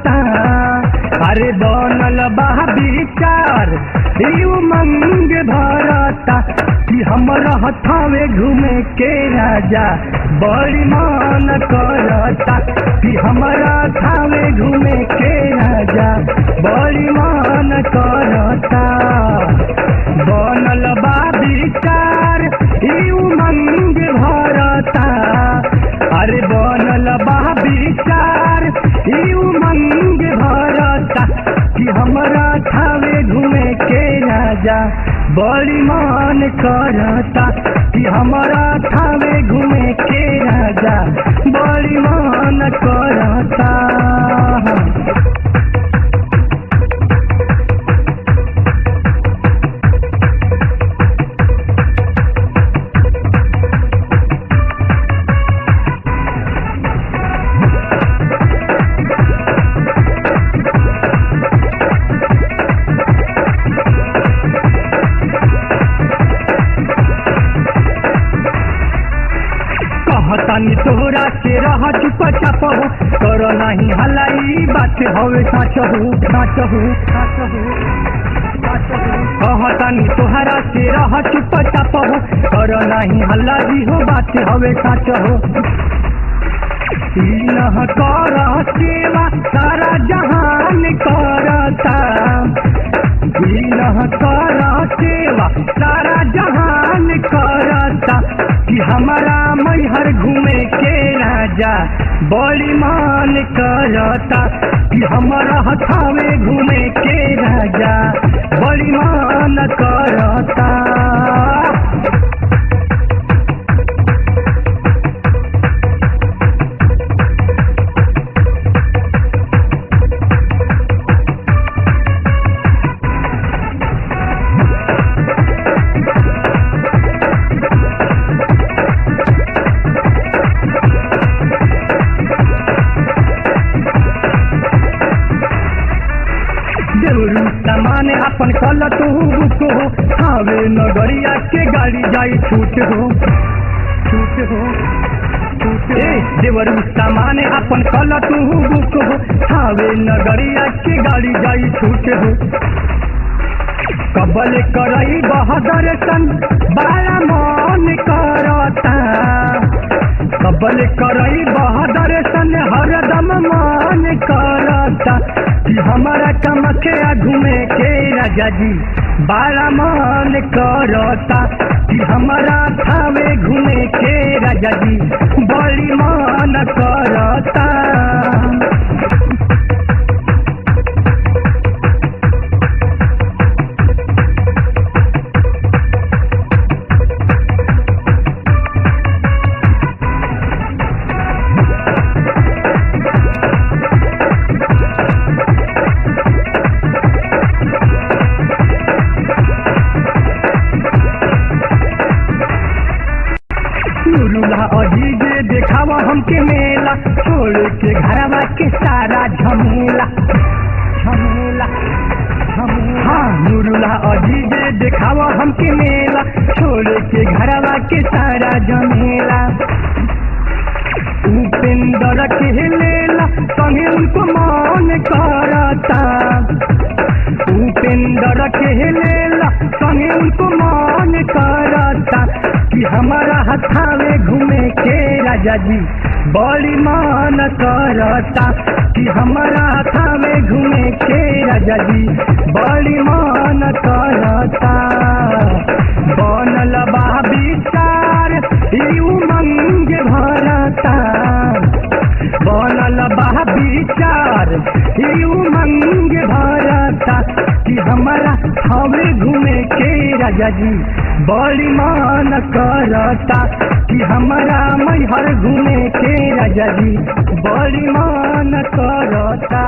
करता। अरे बनल बा विचार उमंग भरता कि हमरा हथावे घूमे के राजा बड़ी मन करता कि हमरा हथावे घूमे के राजा बड़ी मन करता। बनल बा विचार उमंग भरता। अरे बनल बा विचार उमंग भरता कि हमरा थावे घूमे के राजा बड़ी मन करता कि हमरा थावे घूमे के राजा बड़ी मन करता। कहतानी तोहरा के रह चुप चाप हो कर नहीं हलाई बात हवे साच हो साच हो साच हो। कहतानी तोहरा के रह चुप चाप हो कर नहीं हल्ला जी हो बात हवे साच हो। इनह कर सेवा सारा जहान करता। इनह कर सेवा सारा जहान करता कि हमारा मैहर घूमे के राजा बड़ी मान करता कि हमारा हथावे घूमे के राजा बड़ी मान करता। सामान अपन कल तू रुको हावे नगरिया के गाड़ी जाई छूट हो छूट हो छूट। देवरू सामान अपन कल तू रुको हावे नगरिया के गाड़ी जाई छूट हो। कबल करई बहादुर सन बड़ा मन करता। कबल करई बहादुर सन हरदम मन करता कि हमारा कमखिया घूमे के राजा जी बड़ा मन करता कि हमारा थावे घूमे के राजा जी बड़ी मन करता। अजीजे देखावा हमके मेला छोड़ के घरवा के सारा झमेला झमेला झमेला। हाँ नूरुल्लाह अजीजे देखावा हमके मेला छोड़ के घरवा के सारा झमेला। उपेंद्र के लेला संगे उनको मन करता। उपेंद्र के लेला संगे उनको मन करता कि हमारा हथावे घूमे के राजा जी बड़ी मन करता कि हमारा हथावे घूमे के राजा जी बड़ी मन करता। बनल बा विचार उमंग भरता। बनल बा विचार उमंग भरता कि हमारा हवे घूमे के राजा जी बड़ी मन करता कि हमारा मैहर घूमे के राजा जी बड़ी मन करता।